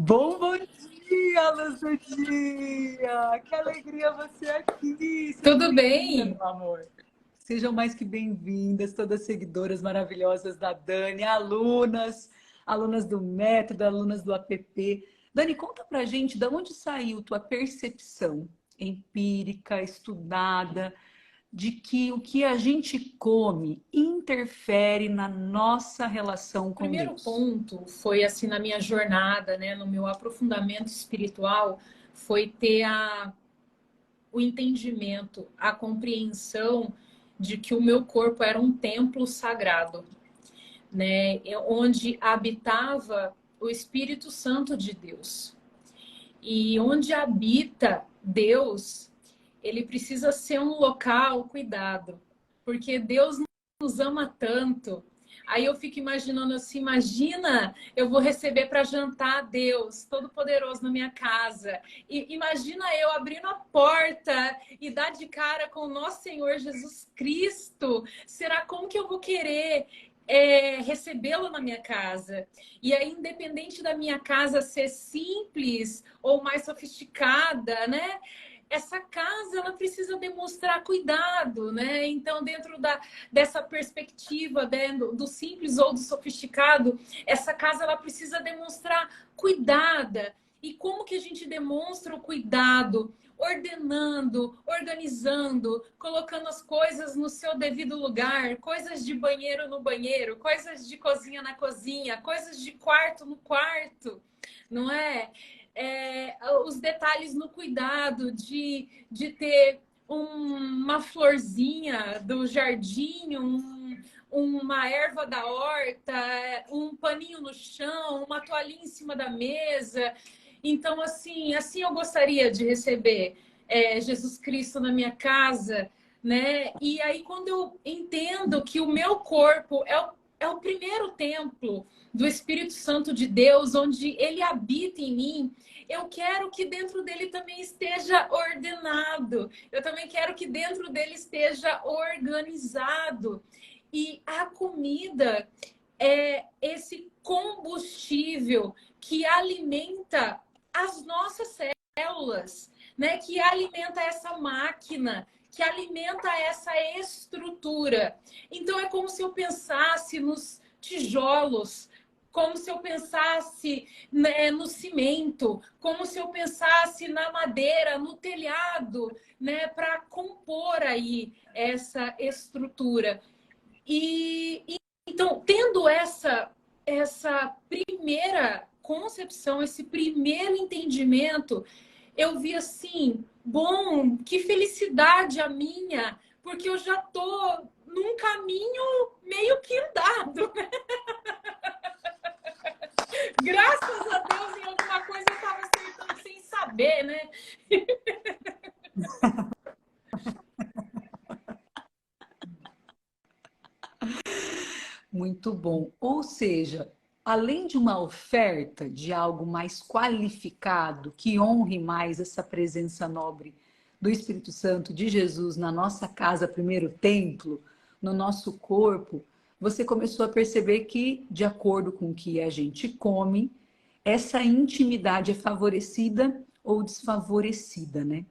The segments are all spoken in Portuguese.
Bom dia, luz do dia! Que alegria você aqui! Seja Tudo bem-vinda, bem? meu amor! Sejam mais que bem-vindas, todas seguidoras maravilhosas da Dani, alunas do Método, alunas do APP. Dani, conta pra gente de onde saiu tua percepção empírica, estudada, de que o que a gente come interfere na nossa relação O com primeiro Deus. ponto foi assim na minha jornada, né, no meu aprofundamento espiritual, foi ter o entendimento, a compreensão de que o meu corpo era um templo sagrado, né, onde habitava o Espírito Santo de Deus. E onde habita Deus, ele precisa ser um local cuidado, porque Deus nos ama tanto. Aí eu fico imaginando assim, imagina, eu vou receber para jantar Deus Todo-Poderoso na minha casa. E imagina eu abrindo a porta e dar de cara com o nosso Senhor Jesus Cristo. Será como que eu vou querer recebê-lo na minha casa? E aí, independente da minha casa ser simples ou mais sofisticada, né? Essa casa ela precisa demonstrar cuidado, né? Então, dessa perspectiva, né, do simples ou do sofisticado, essa casa ela precisa demonstrar cuidada. E como que a gente demonstra o cuidado? Ordenando, organizando, colocando as coisas no seu devido lugar, coisas de banheiro no banheiro, coisas de cozinha na cozinha, coisas de quarto no quarto, não é? Os detalhes no cuidado de ter uma florzinha do jardim, uma erva da horta, um paninho no chão, uma toalhinha em cima da mesa. Então, assim eu gostaria de receber Jesus Cristo na minha casa, né? E aí, quando eu entendo que o meu corpo é o primeiro templo do Espírito Santo de Deus, onde ele habita em mim, eu quero que dentro dele também esteja ordenado. Eu também quero que dentro dele esteja organizado. E a comida é esse combustível que alimenta as nossas células, né? Que alimenta essa máquina, que alimenta essa estrutura. Então é como se eu pensasse nos tijolos, como se eu pensasse, né, no cimento, como se eu pensasse na madeira, no telhado, né, para compor aí essa estrutura. Então, tendo essa primeira concepção, esse primeiro entendimento, eu vi assim, bom, que felicidade a minha, porque eu já tô num caminho meio que andado. Graças a Deus, em alguma coisa eu estava acertando sem saber, né? Muito bom. Ou seja, além de uma oferta de algo mais qualificado, que honre mais essa presença nobre do Espírito Santo, de Jesus na nossa casa, primeiro templo, no nosso corpo, você começou a perceber que, de acordo com o que a gente come, essa intimidade é favorecida ou desfavorecida, né?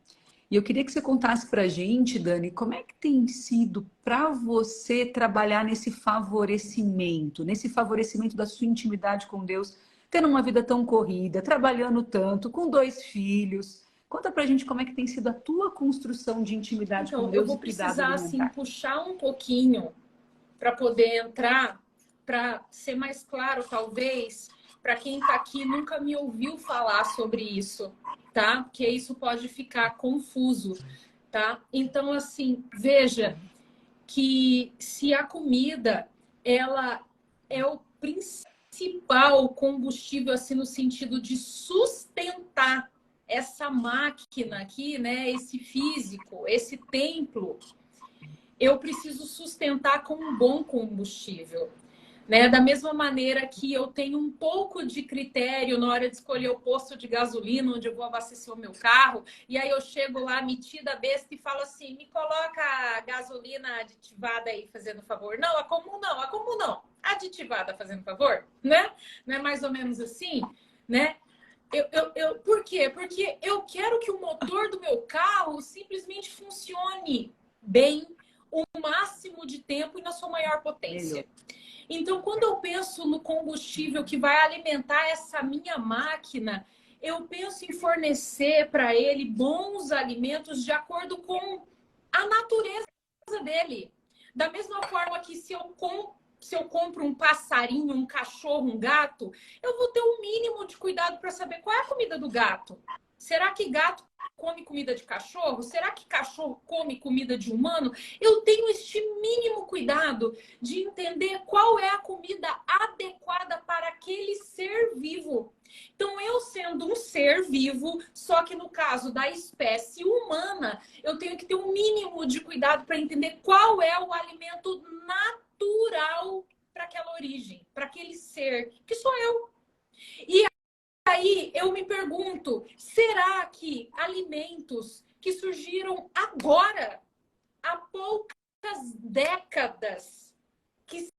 E eu queria que você contasse para a gente, Dani, como é que tem sido para você trabalhar nesse favorecimento da sua intimidade com Deus, tendo uma vida tão corrida, trabalhando tanto, com 2 filhos. Conta para a gente como é que tem sido a tua construção de intimidade com Então, eu Deus e vou cuidado precisar, assim, alimentar. puxar um pouquinho para poder entrar, para ser mais claro, talvez, para quem está aqui e nunca me ouviu falar sobre isso, tá? Porque isso pode ficar confuso, tá? Então, assim, veja que se a comida, ela é o principal combustível, assim, no sentido de sustentar essa máquina aqui, né? Esse físico, esse templo, eu preciso sustentar com um bom combustível. Né? Da mesma maneira que eu tenho um pouco de critério na hora de escolher o posto de gasolina onde eu vou abastecer o meu carro, e aí eu chego lá metida besta e falo assim, me coloca a gasolina aditivada aí, fazendo favor. Não, a comum não, a comum não. Aditivada, fazendo favor, né? Não é mais ou menos assim, né? Por quê? Porque eu quero que o motor do meu carro simplesmente funcione bem o máximo de tempo e na sua maior potência. Então, quando eu penso no combustível que vai alimentar essa minha máquina, eu penso em fornecer para ele bons alimentos de acordo com a natureza dele. Da mesma forma que se eu compro um passarinho, um cachorro, um gato, eu vou ter um mínimo de cuidado para saber qual é a comida do gato. Será que gato come comida de cachorro? Será que cachorro come comida de humano? Eu tenho este mínimo cuidado de entender qual é a comida adequada para aquele ser vivo. Então, eu sendo um ser vivo, só que no caso da espécie humana, eu tenho que ter um mínimo de cuidado para entender qual é o alimento natural para aquela origem, para aquele ser, que sou eu. E aí eu me pergunto, será que alimentos que surgiram agora, há poucas décadas, que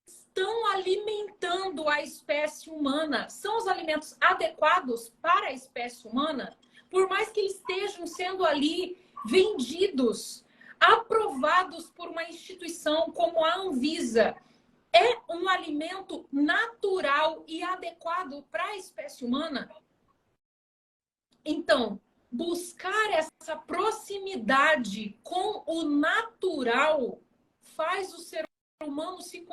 estão alimentando a espécie humana, são os alimentos adequados para a espécie humana? Por mais que eles estejam sendo ali vendidos, aprovados por uma instituição como a Anvisa, é um alimento natural e adequado para a espécie humana? Então, buscar essa proximidade com o natural faz o ser humano se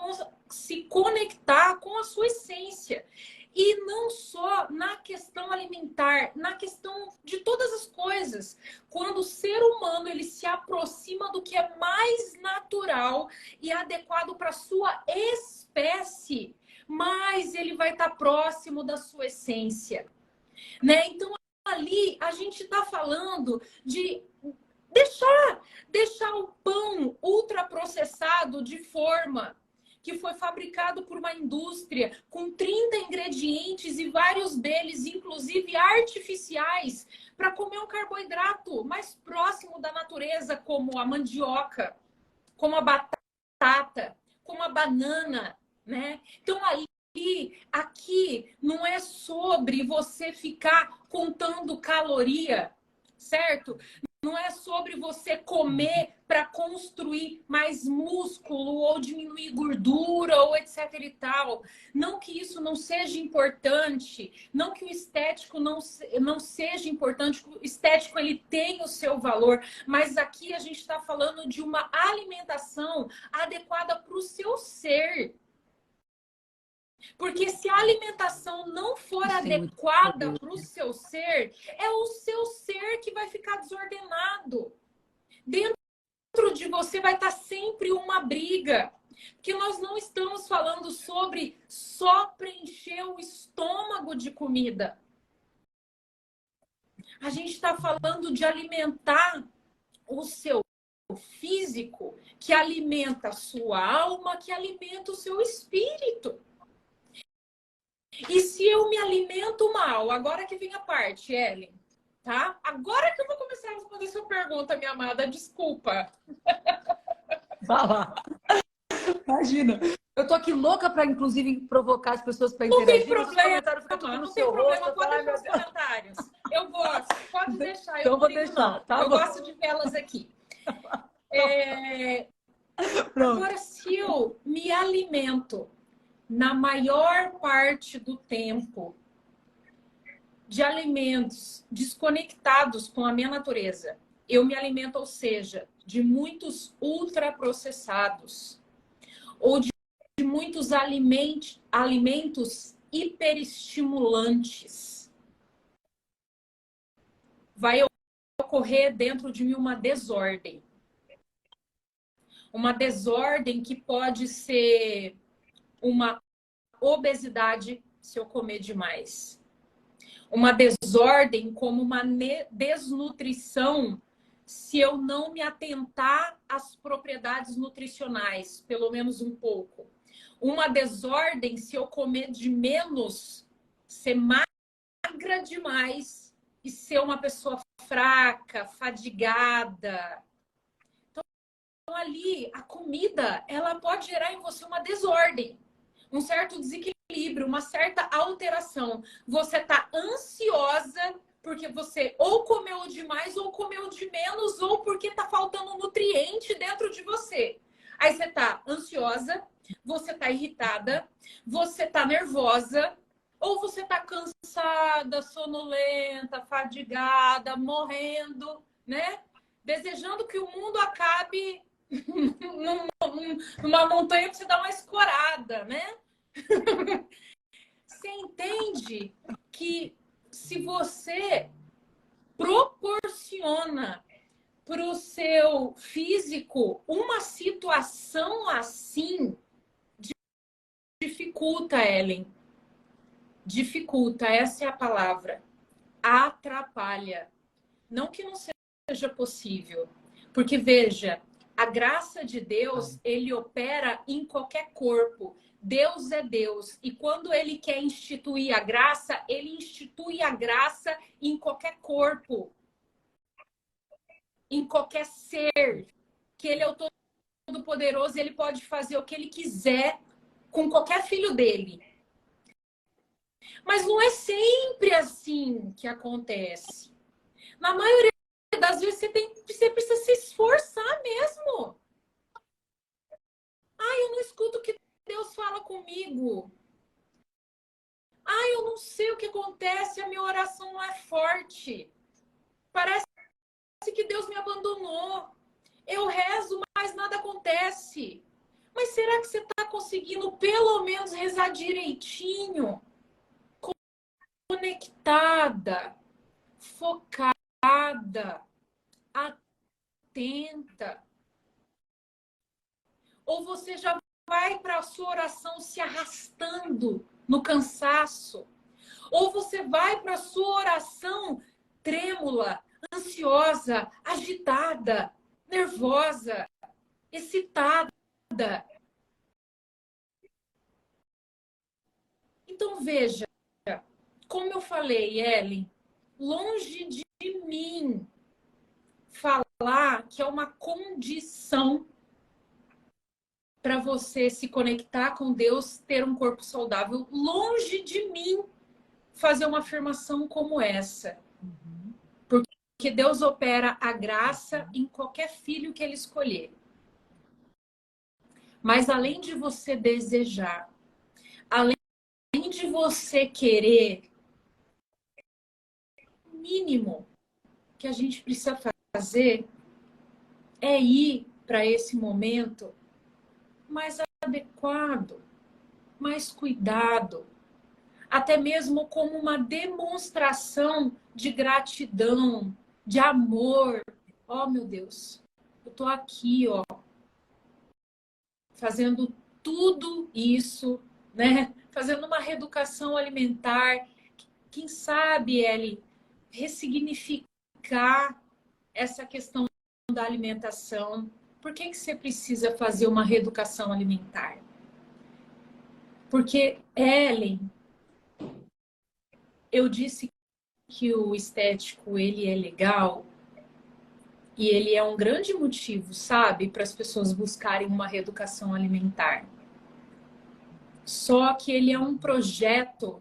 conectar com a sua essência. E não só na questão alimentar, na questão de todas as coisas. Quando o ser humano ele se aproxima do que é mais natural e adequado para a sua espécie, mais ele vai estar próximo da sua essência, né? Então, ali a gente está falando de deixar o pão ultraprocessado de forma que foi fabricado por uma indústria com 30 ingredientes e vários deles, inclusive artificiais, para comer um carboidrato mais próximo da natureza, como a mandioca, como a batata, como a banana, né? Então, aqui não é sobre você ficar contando caloria, certo? Não é sobre você comer para construir mais músculo ou diminuir gordura ou etc e tal. Não que isso não seja importante, não que o estético não seja importante, o estético ele tem o seu valor, mas aqui a gente está falando de uma alimentação adequada para o seu ser. Porque se a alimentação não for adequada para o seu ser, é o seu ser que vai ficar desordenado. Dentro de você vai estar sempre uma briga. Porque nós não estamos falando sobre só preencher o estômago de comida. A gente está falando de alimentar o seu físico, que alimenta a sua alma, que alimenta o seu espírito. E se eu me alimento mal, agora que vem a parte, Ellen, tá? Agora que eu vou começar a responder sua pergunta, minha amada, desculpa. Vai lá. Imagina. Eu tô aqui louca para, inclusive, provocar as pessoas para interagir. Não tem problema, não tem problema. Pode deixar os comentários. Eu gosto, pode deixar. Então eu vou deixar, tá? Eu gosto de velas aqui. Agora, se eu me alimento na maior parte do tempo de alimentos desconectados com a minha natureza, eu me alimento, ou seja, de muitos ultraprocessados ou de muitos alimentos hiperestimulantes, vai ocorrer dentro de mim uma desordem. Uma desordem que pode ser uma obesidade se eu comer demais. Uma desordem como uma desnutrição se eu não me atentar às propriedades nutricionais, pelo menos um pouco. Uma desordem se eu comer de menos, ser magra demais e ser uma pessoa fraca, fadigada. Então, ali, a comida, ela pode gerar em você uma desordem, um certo desequilíbrio desequilíbrio, uma certa alteração. Você está ansiosa porque você ou comeu demais ou comeu de menos, ou porque está faltando nutriente dentro de você. Aí você está ansiosa, você está irritada, você está nervosa, ou você está cansada, sonolenta, fadigada, morrendo, né? Desejando que o mundo acabe numa montanha para você dar uma escorada, né? Você entende que se você proporciona para o seu físico uma situação assim, dificulta, Ellen. Dificulta, essa é a palavra. Atrapalha. Não que não seja possível. Porque, veja, a graça de Deus, ele opera em qualquer corpo. Deus é Deus. E quando ele quer instituir a graça, ele institui a graça em qualquer corpo. Em qualquer ser. Que ele é o Todo-Poderoso, ele pode fazer o que ele quiser com qualquer filho dele. Mas não é sempre assim que acontece. Na maioria das vezes você precisa se esforçar mesmo. Eu não escuto o que Deus fala comigo. Eu não sei o que acontece, a minha oração não é forte. Parece que Deus me abandonou. Eu rezo, mas nada acontece. Mas será que você está conseguindo pelo menos rezar direitinho? Conectada, focada, atenta. Ou você já vai para a sua oração se arrastando no cansaço? Ou você vai para a sua oração trêmula, ansiosa, agitada, nervosa, excitada? Então, veja, como eu falei, Ellen, longe de mim falar que é uma condição para você se conectar com Deus, ter um corpo saudável, longe de mim fazer uma afirmação como essa. Porque Deus opera a graça em qualquer filho que ele escolher. Mas além de você desejar, além de você querer, o mínimo que a gente precisa fazer é ir para esse momento mais adequado, mais cuidado, até mesmo como uma demonstração de gratidão, de amor. Meu Deus, eu tô aqui, fazendo tudo isso, né? Fazendo uma reeducação alimentar. Quem sabe, Ellie, ressignificar essa questão da alimentação. Por que você precisa fazer uma reeducação alimentar? Porque, Ellen, eu disse que o estético, ele é legal e ele é um grande motivo, sabe, para as pessoas buscarem uma reeducação alimentar. Só que ele é um projeto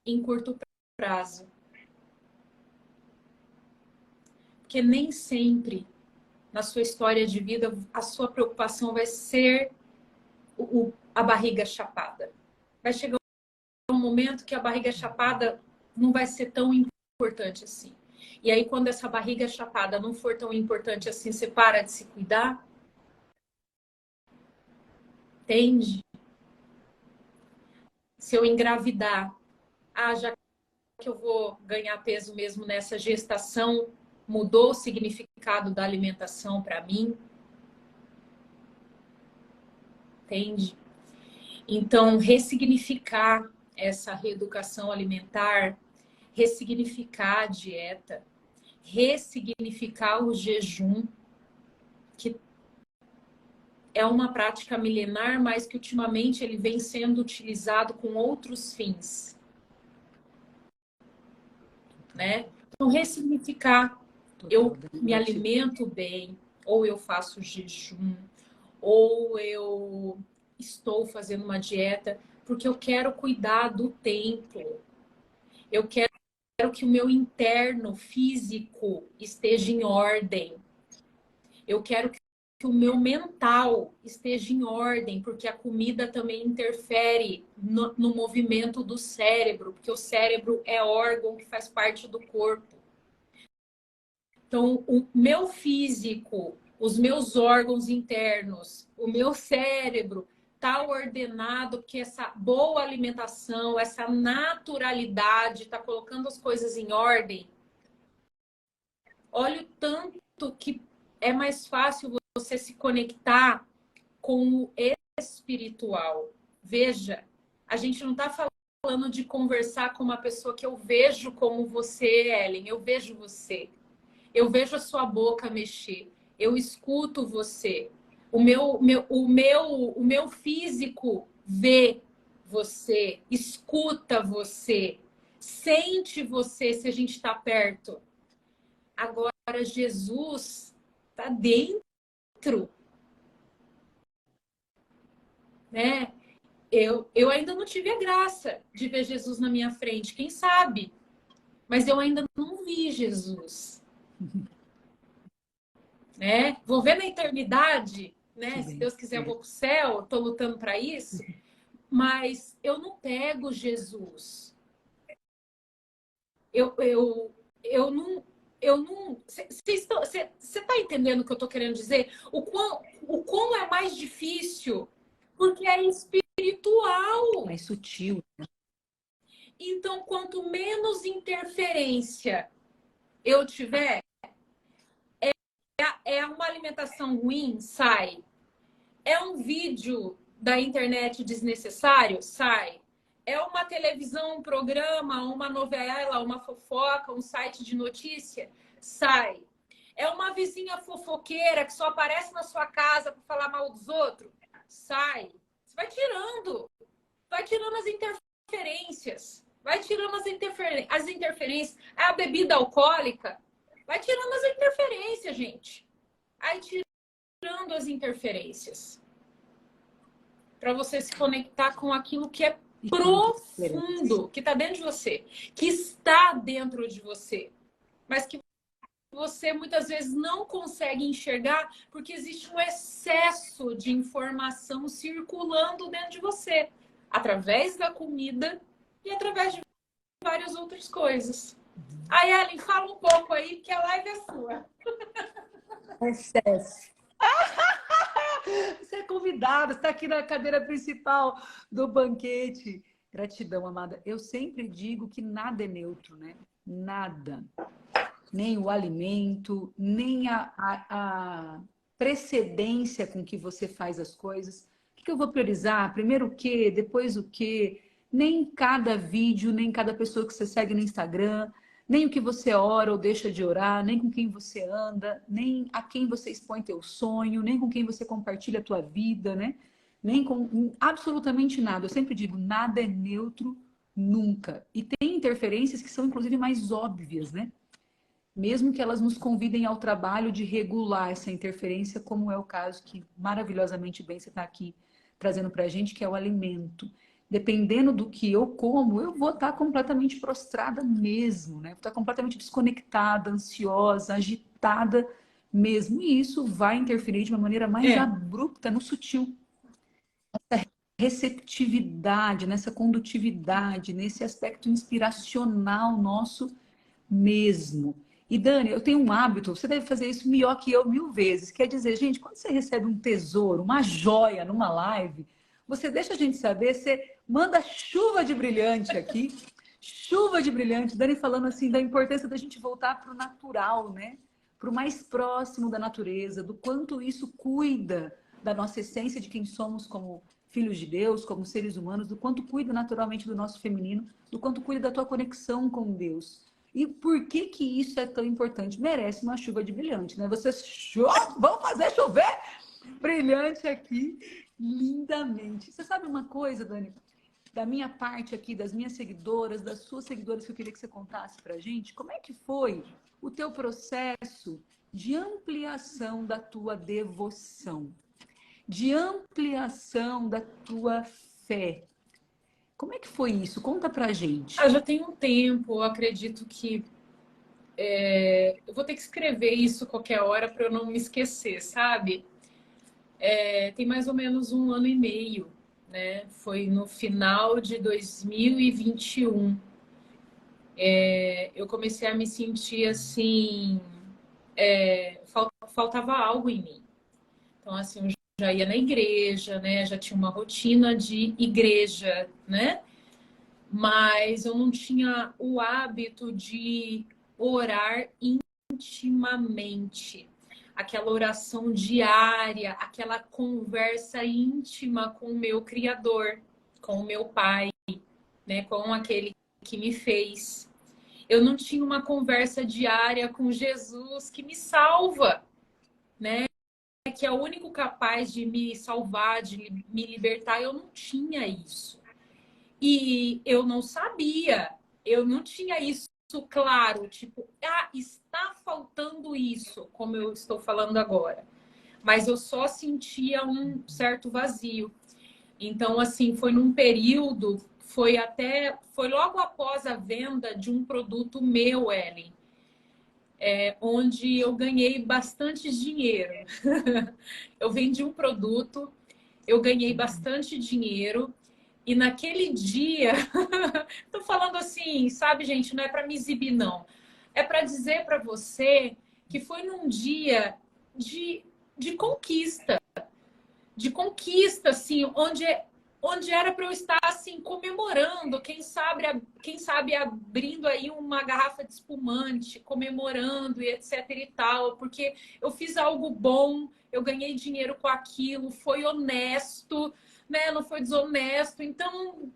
em curto prazo. Porque nem sempre na sua história de vida a sua preocupação vai ser a barriga chapada. Vai chegar um momento que a barriga chapada não vai ser tão importante assim. E aí, quando essa barriga chapada não for tão importante assim, você para de se cuidar? Entende? Se eu engravidar, já que eu vou ganhar peso mesmo nessa gestação, mudou o significado da alimentação para mim? Entende? Então, ressignificar essa reeducação alimentar, ressignificar a dieta, ressignificar o jejum, que é uma prática milenar, mas que ultimamente ele vem sendo utilizado com outros fins, né? Então, ressignificar, eu me alimento bem, ou eu faço jejum, ou eu estou fazendo uma dieta, Porque eu quero cuidar do templo. Eu quero que o meu interno físico esteja em ordem. Eu quero que o meu mental esteja em ordem, porque a comida também interfere no movimento do cérebro, porque o cérebro é órgão que faz parte do corpo. Então, o meu físico, os meus órgãos internos, o meu cérebro está ordenado, porque essa boa alimentação, essa naturalidade, está colocando as coisas em ordem. Olha o tanto que é mais fácil você se conectar com o espiritual. Veja, a gente não está falando de conversar com uma pessoa que eu vejo como você, Ellen. Eu vejo você. Eu vejo a sua boca mexer. Eu escuto você. O meu físico vê você, escuta você, sente você se a gente está perto. Agora, Jesus está dentro, né? Eu ainda não tive a graça de ver Jesus na minha frente, quem sabe? Mas eu ainda não vi Jesus, né? Vou ver na eternidade, né? Se Deus quiser, eu vou para o céu, estou lutando para isso. Mas eu não pego Jesus. Eu não. Você está entendendo o que eu estou querendo dizer? O quão é mais difícil? Porque é espiritual. Mais sutil. Então, quanto menos interferência eu tiver, é uma alimentação ruim, sai. É um vídeo da internet desnecessário, sai. É uma televisão, um programa, uma novela, uma fofoca, um site de notícia, sai. É uma vizinha fofoqueira que só aparece na sua casa para falar mal dos outros, sai. Você vai tirando as interferências. Vai tirando as interferências. A bebida alcoólica, vai tirando as interferências, gente. Aí tirando as interferências. Para você se conectar com aquilo que é profundo, que está dentro de você, que está dentro de você, mas que você muitas vezes não consegue enxergar porque existe um excesso de informação circulando dentro de você, através da comida e através de várias outras coisas. Aí, Ellen, fala um pouco aí, que a live é sua. Excesso. Você é convidado, está aqui na cadeira principal do banquete. Gratidão, amada. Eu sempre digo que nada é neutro, né? Nada. Nem o alimento, nem a precedência com que você faz as coisas. O que eu vou priorizar? Primeiro o quê? Depois o quê? Nem cada vídeo, nem cada pessoa que você segue no Instagram, nem o que você ora ou deixa de orar, nem com quem você anda, nem a quem você expõe teu sonho, nem com quem você compartilha a tua vida, né? Nem com absolutamente nada. Eu sempre digo, nada é neutro nunca. E tem interferências que são, inclusive, mais óbvias, né? Mesmo que elas nos convidem ao trabalho de regular essa interferência, como é o caso que maravilhosamente bem você está aqui trazendo para a gente, que é o alimento. Dependendo do que eu como, eu vou estar completamente prostrada mesmo, né? Vou estar completamente desconectada, ansiosa, agitada mesmo. E isso vai interferir de uma maneira mais abrupta no sutil. Essa receptividade, nessa condutividade, nesse aspecto inspiracional nosso mesmo. E Dani, eu tenho um hábito, você deve fazer isso melhor que eu 1000 vezes. Quer dizer, gente, quando você recebe um tesouro, uma joia numa live, você deixa a gente saber, você manda chuva de brilhante aqui, chuva de brilhante. Dani falando assim da importância da gente voltar para o natural, né? Para o mais próximo da natureza, do quanto isso cuida da nossa essência de quem somos como filhos de Deus, como seres humanos, do quanto cuida naturalmente do nosso feminino, do quanto cuida da tua conexão com Deus. E por que que isso é tão importante? Merece uma chuva de brilhante, né? Vocês vão fazer chover brilhante aqui, lindamente. Você sabe uma coisa, Dani? Da minha parte aqui, das minhas seguidoras, das suas seguidoras, que eu queria que você contasse pra gente, como é que foi o teu processo de ampliação da tua devoção, de ampliação da tua fé? Como é que foi isso? Conta pra gente. Já tem um tempo, eu acredito que eu vou ter que escrever isso qualquer hora para eu não me esquecer, sabe? Tem mais ou menos 1 ano e meio, né? Foi no final de 2021. Eu comecei a me sentir assim, faltava algo em mim. Então, assim, eu já ia na igreja, né? Já tinha uma rotina de igreja, né? Mas eu não tinha o hábito de orar intimamente. Aquela oração diária, aquela conversa íntima com o meu Criador, com o meu Pai, né? Com aquele que me fez. Eu não tinha uma conversa diária com Jesus que me salva, né? Que é o único capaz de me salvar, de me libertar. Eu não tinha isso. E eu não sabia, eu não tinha isso claro, tipo, está faltando isso, como eu estou falando agora. Mas eu só sentia um certo vazio. Então, assim, foi num período, foi logo após a venda de um produto meu, Ellen, onde eu ganhei bastante dinheiro. Eu vendi um produto, eu ganhei bastante dinheiro. E naquele dia, tô falando assim, sabe, gente, não é para me exibir, não. É para dizer para você que foi num dia de conquista, assim, onde era para eu estar assim comemorando, quem sabe abrindo aí uma garrafa de espumante, comemorando e etc e tal, porque eu fiz algo bom, eu ganhei dinheiro com aquilo, foi honesto, né? Não foi desonesto. Então,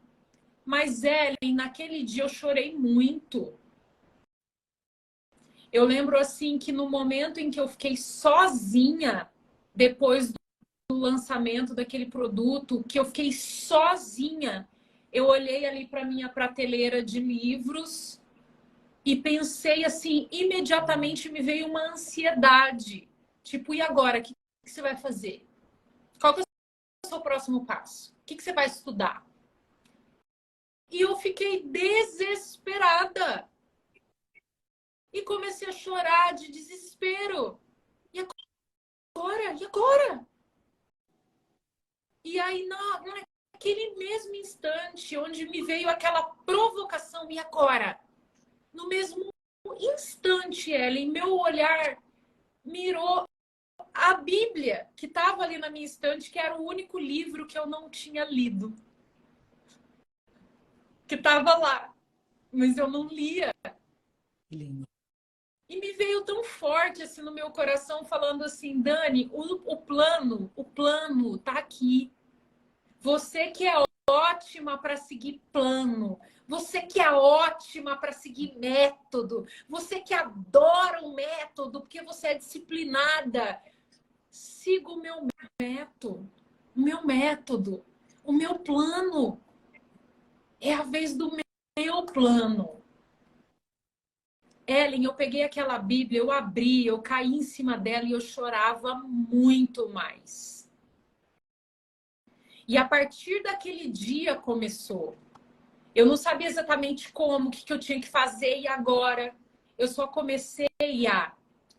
mas Ellen, naquele dia eu chorei muito. Eu lembro assim que no momento em que eu fiquei sozinha, depois do lançamento daquele produto, que eu fiquei sozinha, eu olhei ali para minha prateleira de livros e pensei assim, imediatamente me veio uma ansiedade. Tipo, e agora? O que você vai fazer? Qual que é o seu próximo passo? O que você vai estudar? E eu fiquei desesperada. E comecei a chorar de desespero. E agora? E agora? E aí, naquele mesmo instante, onde me veio aquela provocação, e agora? No mesmo instante, Ellen, meu olhar mirou a Bíblia, que estava ali na minha estante, que era o único livro que eu não tinha lido. Que estava lá, mas eu não lia. Lindo. E me veio tão forte assim no meu coração, falando assim, Dani, o plano tá aqui. Você que é ótima para seguir plano, você que é ótima para seguir método, você que adora o método, porque você é disciplinada, siga o meu método, o meu plano. É a vez do meu plano. Ellen, eu peguei aquela Bíblia, eu abri, eu caí em cima dela e eu chorava muito mais. E a partir daquele dia começou. Eu não sabia exatamente como, o que eu tinha que fazer e agora. Eu só comecei a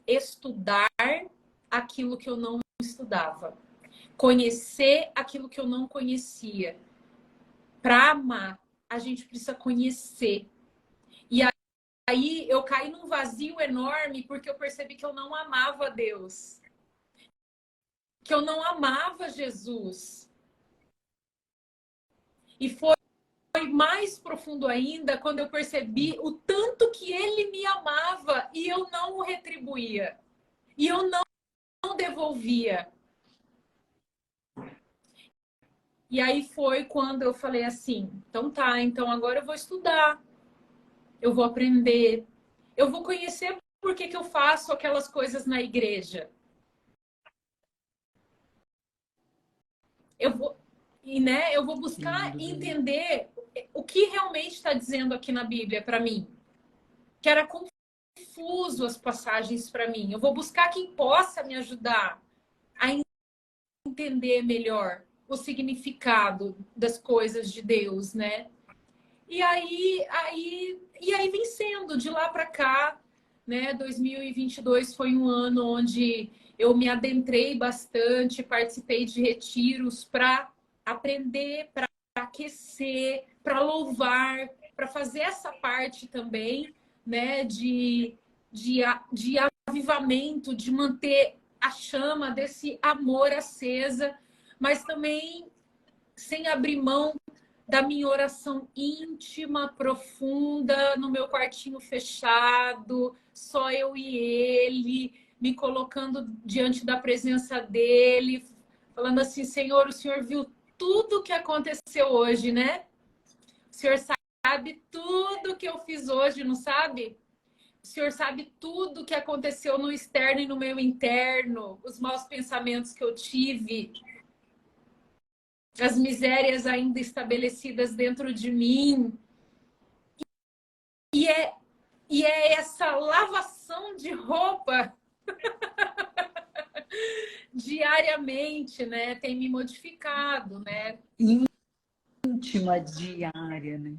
estudar aquilo que eu não estudava. Conhecer aquilo que eu não conhecia. Para amar, a gente precisa conhecer. E aí eu caí num vazio enorme porque eu percebi que eu não amava Deus. Que eu não amava Jesus. E foi mais profundo ainda quando eu percebi o tanto que ele me amava e eu não o retribuía. E eu não devolvia. E aí foi quando eu falei assim, então tá, então agora eu vou estudar. Eu vou aprender. Eu vou conhecer por que eu faço aquelas coisas na igreja. Eu vou, eu vou buscar Lindo, Dani. entender o que realmente está dizendo aqui na Bíblia para mim. Que era confuso as passagens para mim. Eu vou buscar quem possa me ajudar a entender melhor o significado das coisas de Deus, né? E aí vem sendo de lá para cá, né? 2022 foi um ano onde eu me adentrei bastante, participei de retiros para aprender, para aquecer, para louvar, para fazer essa parte também, né? De avivamento, de manter a chama desse amor acesa, mas também sem abrir mão da minha oração íntima, profunda, no meu quartinho fechado, só eu e ele, me colocando diante da presença dele, falando assim: Senhor, o Senhor viu tudo o que aconteceu hoje, né? O Senhor sabe tudo que eu fiz hoje, não sabe? O Senhor sabe tudo que aconteceu no externo e no meu interno, os maus pensamentos que eu tive, as misérias ainda estabelecidas dentro de mim. E é essa lavação de roupa diariamente, né? Tem me modificado, né? Íntima diária, né?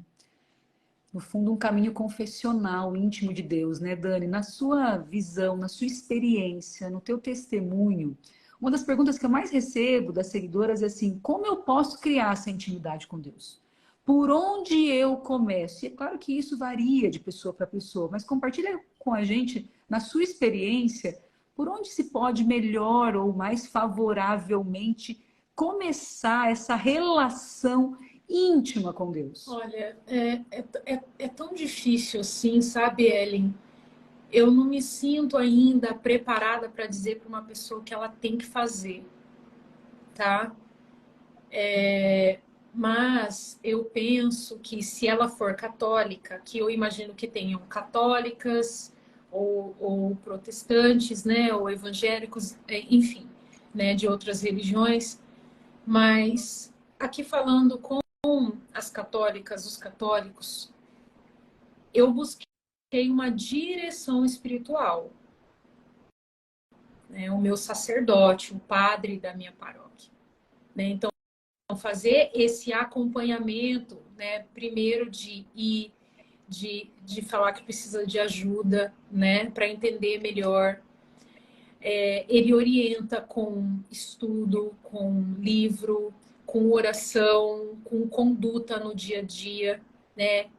No fundo, um caminho confessional íntimo de Deus, né, Dani? Na sua visão, na sua experiência, no teu testemunho, uma das perguntas que eu mais recebo das seguidoras é assim: como eu posso criar essa intimidade com Deus? Por onde eu começo? E é claro que isso varia de pessoa para pessoa, mas compartilha com a gente, na sua experiência, por onde se pode melhor ou mais favoravelmente começar essa relação íntima com Deus? Olha, é tão difícil assim, sabe, Ellen? Eu não me sinto ainda preparada para dizer para uma pessoa o que ela tem que fazer, tá? Mas eu penso que se ela for católica, que eu imagino que tenham católicas ou protestantes, né, ou evangélicos, enfim, né, de outras religiões, mas aqui falando com as católicas, os católicos, eu busquei uma direção espiritual, né, o meu sacerdote, o padre da minha paróquia, né? Então, fazer esse acompanhamento, né? Primeiro de falar que precisa de ajuda, né? Para entender melhor. Ele orienta com estudo, com livro, com oração, com conduta no dia a dia, né?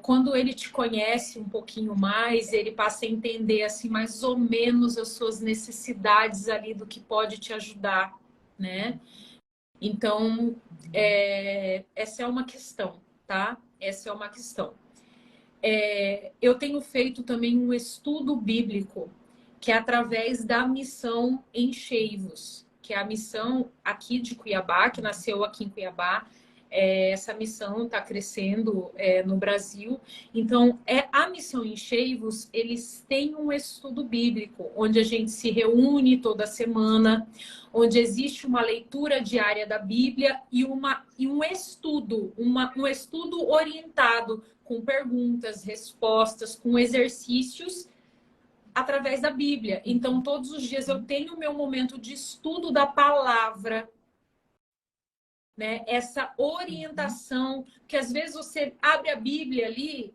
Quando ele te conhece um pouquinho mais, ele passa a entender assim mais ou menos as suas necessidades ali do que pode te ajudar, né? Então, essa é uma questão, tá? Essa é uma questão. Eu tenho feito também um estudo bíblico, que é através da missão Enchei-vos, que é a missão aqui de Cuiabá, que nasceu aqui em Cuiabá. Essa missão está crescendo no Brasil. Então, a missão Enchei-vos, eles têm um estudo bíblico, onde a gente se reúne toda semana, onde existe uma leitura diária da Bíblia e um estudo, um estudo orientado com perguntas, respostas, com exercícios através da Bíblia. Então, todos os dias eu tenho o meu momento de estudo da palavra, né? Essa orientação, que às vezes você abre a Bíblia ali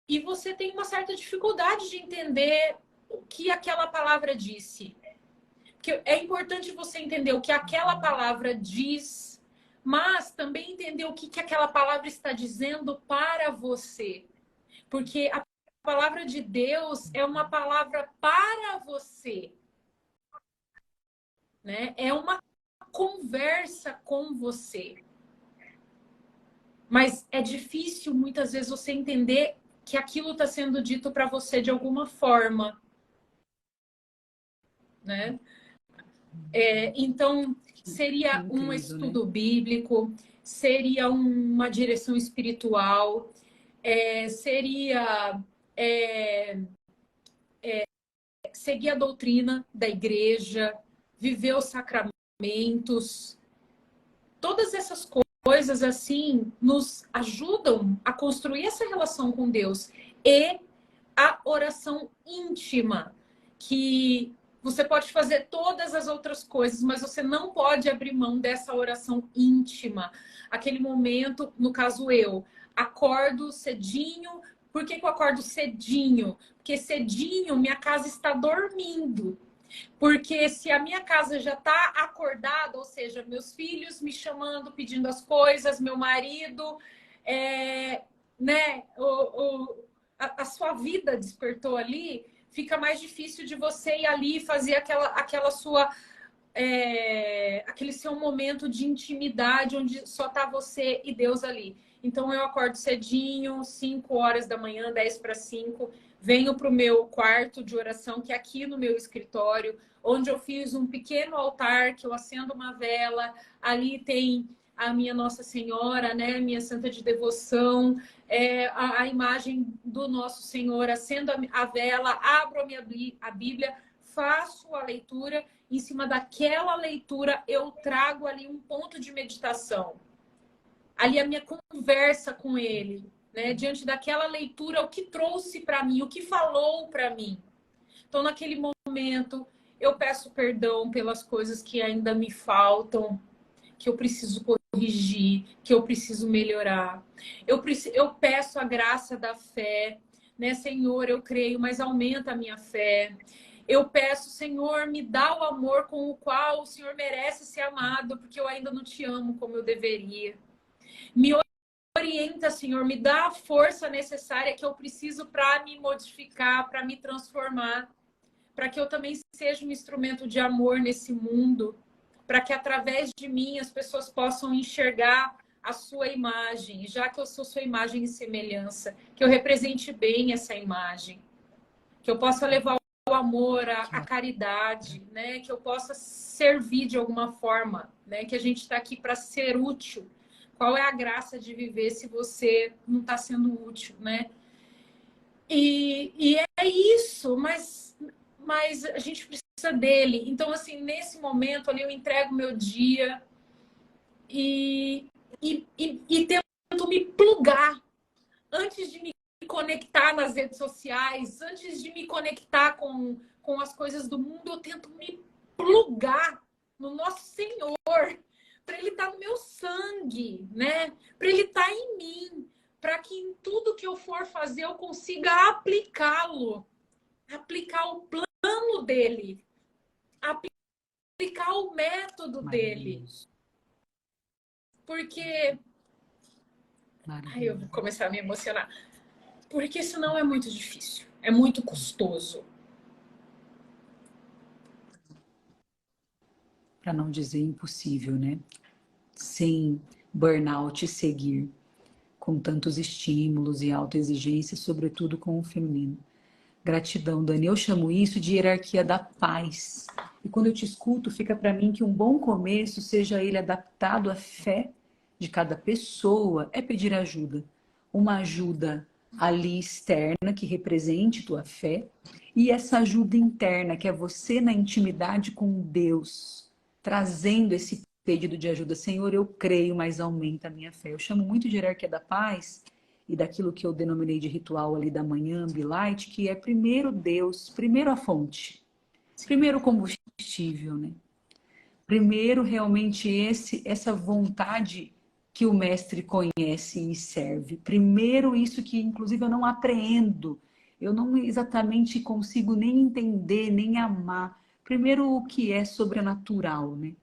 e você tem uma certa dificuldade de entender o que aquela palavra disse. Porque é importante você entender o que aquela palavra diz, mas também entender o que aquela palavra está dizendo para você. Porque a palavra de Deus é uma palavra para você, né? É uma conversa com você. Mas é difícil, muitas vezes, você entender que aquilo está sendo dito para você de alguma forma, né? Então, seria um estudo bíblico, seria uma direção espiritual, seria seguir a doutrina da igreja, viver os sacramentos. Todas essas coisas, assim, nos ajudam a construir essa relação com Deus. E a oração íntima, que Você pode fazer todas as outras coisas, mas você não pode abrir mão dessa oração íntima. Aquele momento, no caso eu, acordo cedinho. Por que eu acordo cedinho? Porque cedinho minha casa está dormindo. Porque se a minha casa já está acordada, ou seja, meus filhos me chamando, pedindo as coisas, meu marido, né, a sua vida despertou ali, fica mais difícil de você ir ali e fazer aquela sua aquele seu momento de intimidade onde só tá você e Deus ali. Então eu acordo cedinho, 5 horas da manhã, 10 para 5, venho para o meu quarto de oração, que é aqui no meu escritório, onde eu fiz um pequeno altar, que eu acendo uma vela, ali tem a minha Nossa Senhora, né, minha santa de devoção, a imagem do Nosso Senhor, acendo a vela, abro a Bíblia, faço a leitura. Em cima daquela leitura, eu trago ali um ponto de meditação. Ali a minha conversa com ele, né? Diante daquela leitura, o que trouxe para mim, o que falou para mim. Então, naquele momento, eu peço perdão pelas coisas que ainda me faltam, que eu preciso corrigir, que eu preciso melhorar. Eu peço a graça da fé, né? Senhor, eu creio, mas aumenta a minha fé. Eu peço, Senhor, me dá o amor com o qual o Senhor merece ser amado, porque eu ainda não te amo como eu deveria. Me orienta, Senhor, me dá a força necessária que eu preciso para me modificar, para me transformar, para que eu também seja um instrumento de amor nesse mundo, para que através de mim as pessoas possam enxergar a sua imagem, já que eu sou sua imagem e semelhança, que eu represente bem essa imagem, que eu possa levar o amor, a caridade, né? Que eu possa servir de alguma forma, né? Que a gente está aqui para ser útil. Qual é a graça de viver se você não está sendo útil, né? E é isso, mas a gente precisa dele. Então, assim, nesse momento ali eu entrego meu dia e tento me plugar antes de me conectar nas redes sociais, antes de me conectar com as coisas do mundo, eu tento me plugar no nosso Senhor, para ele estar no meu sangue, né? Para ele estar em mim, para que em tudo que eu for fazer eu consiga aplicá-lo, aplicar o plano dele, aplicar o método dele. Porque eu vou começar a me emocionar. Porque senão é muito difícil, é muito custoso. Para não dizer impossível, né? Sem burnout seguir, com tantos estímulos e autoexigências, sobretudo com o feminino. Gratidão, Dani. Eu chamo isso de hierarquia da paz. E quando eu te escuto, fica para mim que um bom começo, seja ele adaptado à fé de cada pessoa, é pedir ajuda. Uma ajuda ali externa, que represente tua fé, e essa ajuda interna, que é você na intimidade com Deus, trazendo esse pedido de ajuda. Senhor, eu creio, mas aumenta a minha fé. Eu chamo muito de hierarquia da paz e daquilo que eu denominei de ritual ali da manhã, Ambilight, que é primeiro Deus, primeiro a fonte, primeiro o combustível, né? Primeiro realmente essa vontade que o mestre conhece e serve. Primeiro isso que inclusive eu não apreendo, eu não exatamente consigo nem entender, nem amar. Primeiro o que é sobrenatural, né?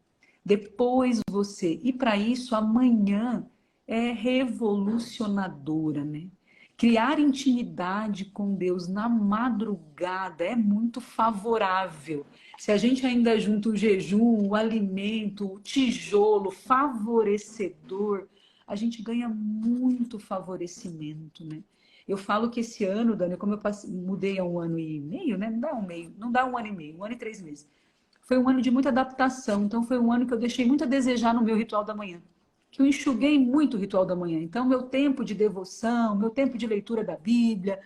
Depois você, e para isso amanhã é revolucionadora, né? Criar intimidade com Deus na madrugada é muito favorável. Se a gente ainda junta o jejum, o alimento, o tijolo favorecedor, a gente ganha muito favorecimento, né? Eu falo que esse ano, Dani, como eu mudei há 1 ano e meio, né? Não dá um meio, não dá 1 ano e meio, 1 ano e 3 meses. Foi um ano de muita adaptação, então foi um ano que eu deixei muito a desejar no meu ritual da manhã. Que eu enxuguei muito o ritual da manhã. Então, meu tempo de devoção, meu tempo de leitura da Bíblia,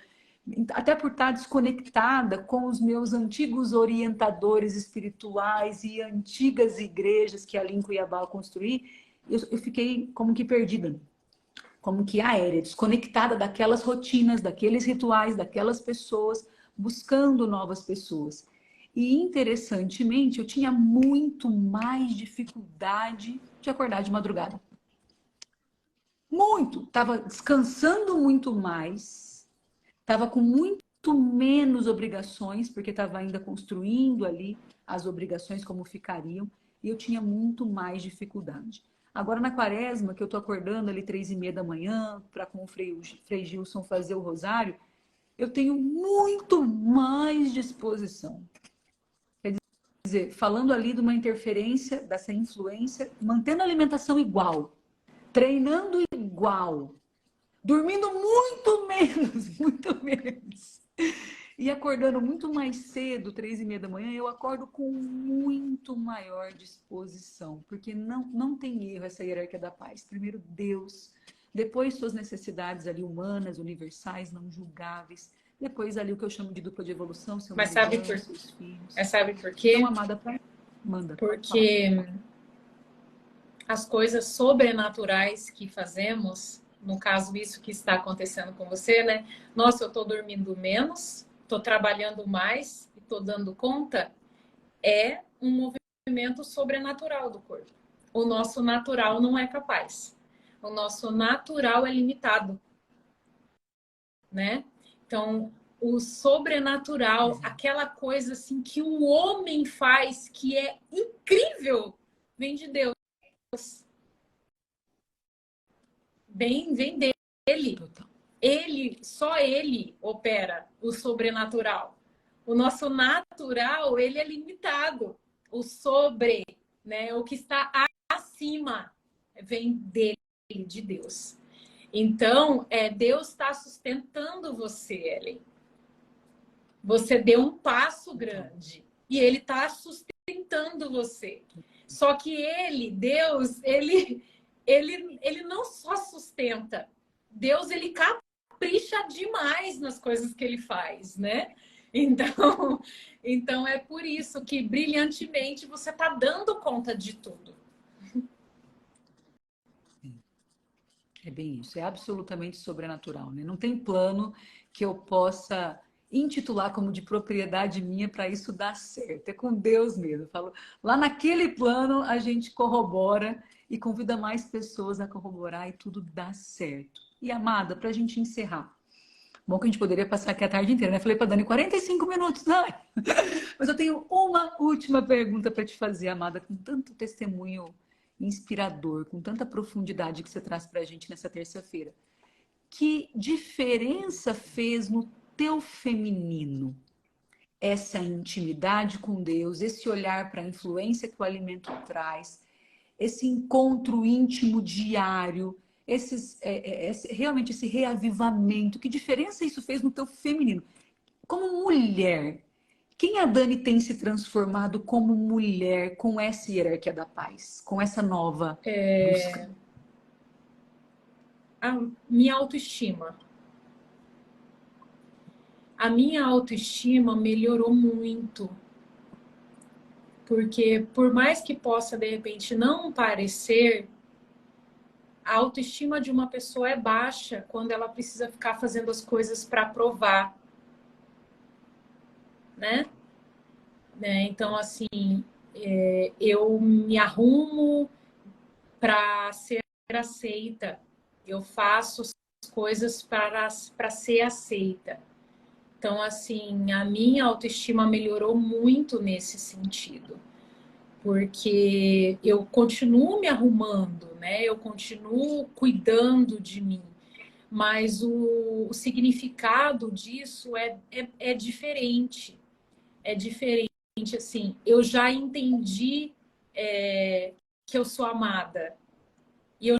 até por estar desconectada com os meus antigos orientadores espirituais e antigas igrejas que ali em Cuiabá eu construí, eu fiquei como que perdida, como que aérea, desconectada daquelas rotinas, daqueles rituais, daquelas pessoas, buscando novas pessoas. E interessantemente, eu tinha muito mais dificuldade de acordar de madrugada. Muito! Estava descansando muito mais, estava com muito menos obrigações, porque estava ainda construindo ali as obrigações como ficariam, e eu tinha muito mais dificuldade. Agora na quaresma, que eu estou acordando ali 3h30 da manhã, para com o Frei Gilson fazer o rosário, eu tenho muito mais disposição. Quer dizer, falando ali de uma interferência, dessa influência, mantendo a alimentação igual, treinando igual, dormindo muito menos, muito menos. E acordando muito mais cedo, 3h30 da manhã, eu acordo com muito maior disposição, porque não tem erro essa hierarquia da paz. Primeiro Deus, depois suas necessidades ali humanas, universais, não julgáveis, depois ali o que eu chamo de dupla de evolução, seu marido, seus filhos. Mas sabe por quê? Então, amada, manda. Porque as coisas sobrenaturais que fazemos, no caso isso que está acontecendo com você, né? Nossa, eu estou dormindo menos, estou trabalhando mais e estou dando conta, é um movimento sobrenatural do corpo. O nosso natural não é capaz. O nosso natural é limitado, né? Então, o sobrenatural, aquela coisa assim que o homem faz que é incrível, vem de Deus. Vem dele. Só ele opera o sobrenatural. O nosso natural, ele é limitado. O sobre, né, o que está acima, vem dele, de Deus. Então, Deus está sustentando você, Ellen. Você deu um passo grande e ele está sustentando você. Só que Deus, ele não só sustenta. Deus, ele capricha demais nas coisas que ele faz, né? Então é por isso que brilhantemente você está dando conta de tudo. É bem isso, é absolutamente sobrenatural, né? Não tem plano que eu possa intitular como de propriedade minha para isso dar certo. É com Deus mesmo. Eu falo, lá naquele plano a gente corrobora e convida mais pessoas a corroborar e tudo dá certo. E amada, para a gente encerrar. Bom que a gente poderia passar aqui a tarde inteira, né? Falei para Dani, 45 minutos, não. Mas eu tenho uma última pergunta para te fazer, amada, com tanto testemunho inspirador, com tanta profundidade que você traz para a gente nessa terça-feira. Que diferença fez no teu feminino essa intimidade com Deus, esse olhar para a influência que o alimento traz, esse encontro íntimo diário, realmente esse reavivamento? Que diferença isso fez no teu feminino? Como mulher, quem a Dani tem se transformado como mulher com essa hierarquia da paz, com essa nova busca? A minha autoestima. A minha autoestima melhorou muito. Porque por mais que possa, de repente, não parecer, a autoestima de uma pessoa é baixa quando ela precisa ficar fazendo as coisas para provar, né? Então, assim, eu me arrumo para ser aceita. Eu faço as coisas para ser aceita. Então, assim, a minha autoestima melhorou muito nesse sentido. Porque eu continuo me arrumando, né? Eu continuo cuidando de mim. Mas o significado disso é diferente. É diferente, assim. Eu já entendi que eu sou amada. E eu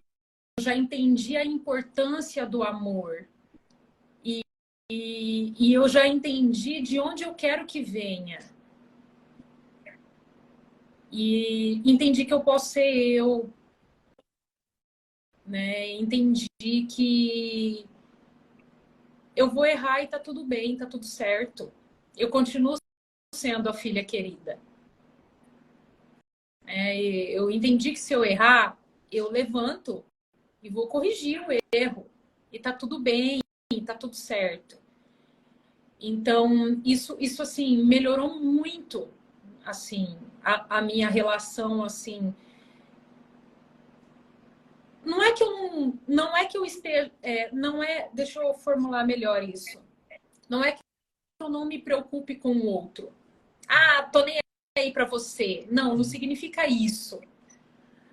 já entendi a importância do amor. E eu já entendi de onde eu quero que venha. E entendi que eu posso ser eu, né? Entendi que eu vou errar e tá tudo bem, tá tudo certo. Eu continuo sendo a filha querida. Eu entendi que se eu errar, eu levanto e vou corrigir o erro. E tá tudo bem, tá tudo certo. Então, isso assim, melhorou muito, assim, a minha relação, assim. Não é que eu não é que eu esteja, não é, deixa eu formular melhor isso. Não é que eu não me preocupe com o outro. Ah, tô nem aí pra você. Não, não significa isso,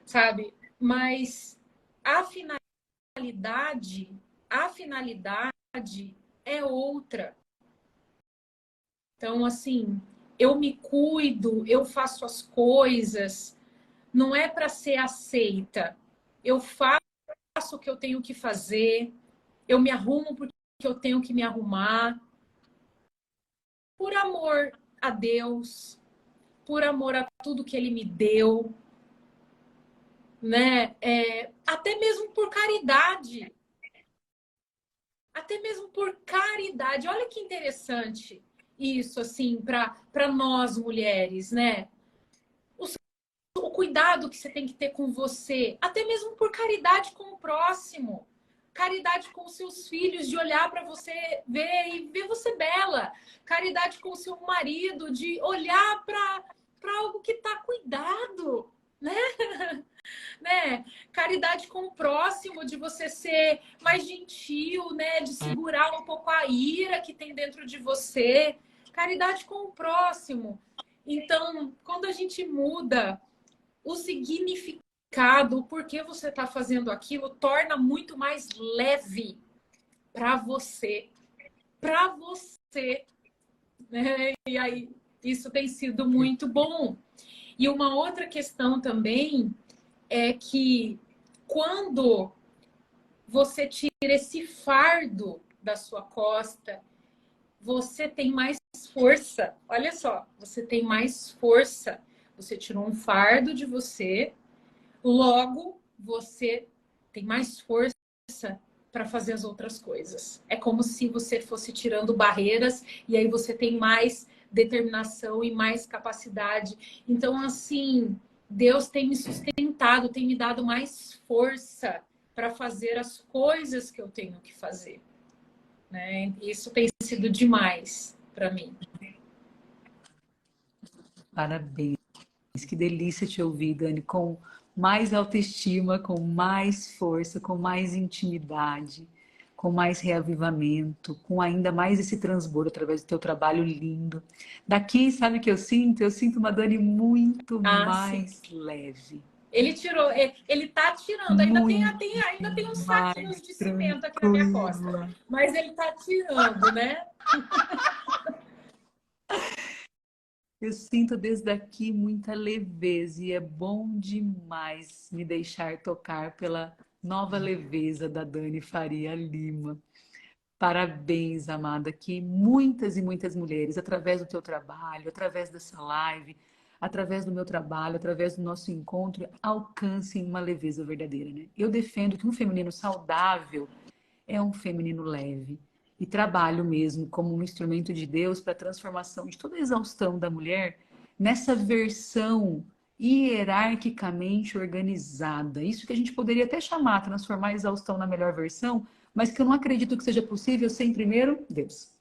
sabe? Mas a finalidade, a finalidade é outra. Então, assim, eu me cuido, eu faço as coisas, não é para ser aceita. Eu faço o que eu tenho que fazer, eu me arrumo porque eu tenho que me arrumar, por amor a Deus, por amor a tudo que Ele me deu, né? Até mesmo por caridade. Até mesmo por caridade. Olha que interessante isso, assim, para nós mulheres, né? O cuidado que você tem que ter com você, até mesmo por caridade com o próximo, caridade com os seus filhos, de olhar para você ver e ver você bela, caridade com o seu marido, de olhar para algo que está cuidado, né? né? Caridade com o próximo, de você ser mais gentil, né? De segurar um pouco a ira que tem dentro de você, caridade com o próximo. Então, quando a gente muda o significado, o porquê você está fazendo aquilo, torna muito mais leve para você. Para você. Né? E aí, isso tem sido muito bom. E uma outra questão também é que quando você tira esse fardo da sua costa, você tem mais força. Olha só, você tem mais força. Você tirou um fardo de você. Logo, você tem mais força para fazer as outras coisas. É como se você fosse tirando barreiras e aí você tem mais determinação e mais capacidade. Então, assim, Deus tem me sustentado, tem me dado mais força para fazer as coisas que eu tenho que fazer. Né? Isso tem sido demais para mim. Parabéns. Que delícia te ouvir, Dani, com mais autoestima, com mais força, com mais intimidade, com mais reavivamento, com ainda mais esse transbordo através do teu trabalho lindo. Daqui, sabe o que eu sinto? Eu sinto uma Dani muito Sim. mais leve. Ele tirou, ele tá tirando. Muito Ainda tem uns mais saquinhos de cimento aqui na minha costa. tranquila. Mas ele tá tirando, né? Eu sinto desde aqui muita leveza e é bom demais me deixar tocar pela nova leveza da Dani Faria Lima. Parabéns, amada, que muitas e muitas mulheres, através do teu trabalho, através dessa live, através do meu trabalho, através do nosso encontro, alcancem uma leveza verdadeira, né? Eu defendo que um feminino saudável é um feminino leve. E trabalho mesmo como um instrumento de Deus para a transformação de toda a exaustão da mulher nessa versão hierarquicamente organizada. Isso que a gente poderia até chamar, transformar a exaustão na melhor versão, mas que eu não acredito que seja possível sem primeiro Deus.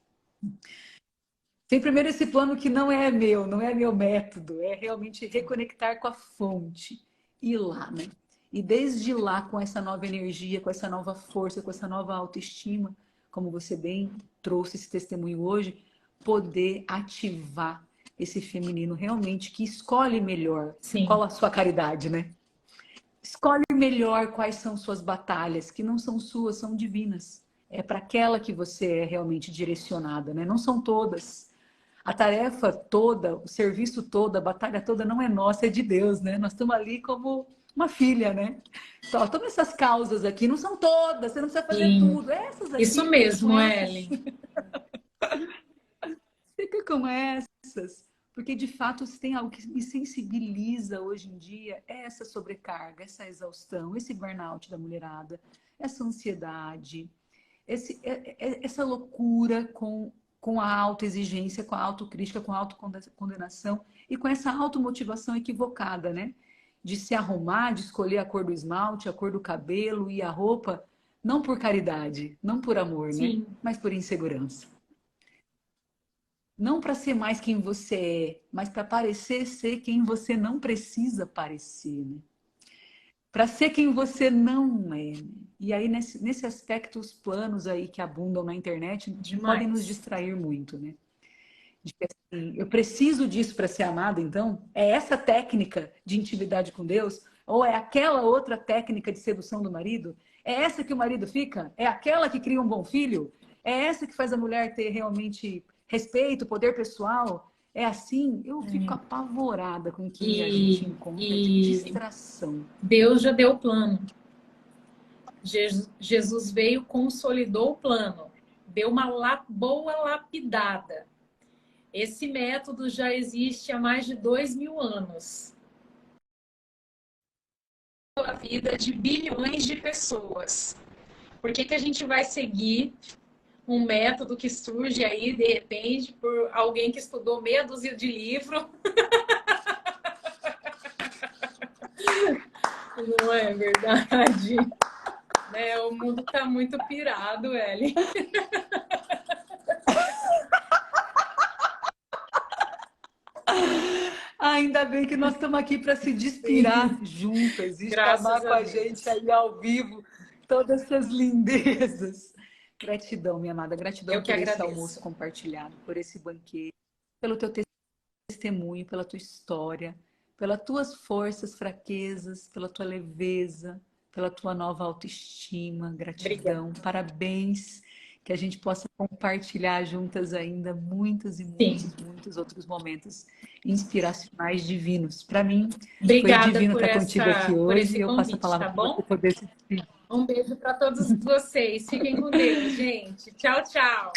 Sem primeiro esse plano que não é meu, não é meu método, é realmente reconectar com a fonte. Ir lá, né? E desde lá, com essa nova energia, com essa nova força, com essa nova autoestima, como você bem trouxe esse testemunho hoje, poder ativar esse feminino realmente que escolhe melhor Sim. qual a sua caridade, né? Escolhe melhor quais são suas batalhas, que não são suas, são divinas. É para aquela que você é realmente direcionada, né? Não são todas. A tarefa toda, o serviço todo, a batalha toda não é nossa, é de Deus, né? Nós estamos ali como uma filha, né? Só, todas essas causas aqui não são todas, você não precisa fazer Sim. tudo. Essas Isso aqui, fica com mesmo, essas. Ellen. Fica com essas. Porque, de fato, se tem algo que me sensibiliza hoje em dia, é essa sobrecarga, essa exaustão, esse burnout da mulherada, essa ansiedade, essa loucura com a autoexigência, com a autocrítica, com a autocondenação e com essa automotivação equivocada, né? De se arrumar, de escolher a cor do esmalte, a cor do cabelo e a roupa, não por caridade, não por amor, né? Sim. Mas por insegurança. Não para ser mais quem você é, mas para parecer ser quem você não precisa parecer, né? Para ser quem você não é, né? E aí, nesse aspecto, os planos aí que abundam na internet podem nos Demais. distrair muito, né? De que, assim, eu preciso disso para ser amado, então? É essa técnica de intimidade com Deus? Ou é aquela outra técnica de sedução do marido? É essa que o marido fica? É aquela que cria um bom filho? É essa que faz a mulher ter realmente respeito, poder pessoal? É assim? Eu fico apavorada com o que a gente encontra de E distração. Deus já deu o plano. Jesus veio, consolidou o plano, deu uma boa lapidada. Esse método já existe há mais de 2000 anos. A vida de bilhões de pessoas. Por que que a gente vai seguir um método que surge aí, de repente, por alguém que estudou meia dúzia de livros? Não é verdade? Né? O mundo está muito pirado, Eli. Ainda bem que nós estamos aqui para se despirar juntas e chamar Graças com a a gente Deus. aí ao vivo todas essas lindezas. Gratidão, minha amada, gratidão Eu que por esse almoço agradeço. compartilhado, por esse banquete, pelo teu testemunho, pela tua história, pelas tuas forças, fraquezas, pela tua leveza, pela tua nova autoestima. Obrigada. Gratidão, parabéns. Que a gente possa compartilhar juntas ainda muitos e Sim. muitos, muitos outros momentos inspiracionais divinos. Para mim, foi Obrigada divino estar contigo aqui por hoje esse e eu passo a convite, palavra tá para você bom? poder se despedir. Um beijo para todos vocês. Fiquem com Deus, gente. Tchau, tchau.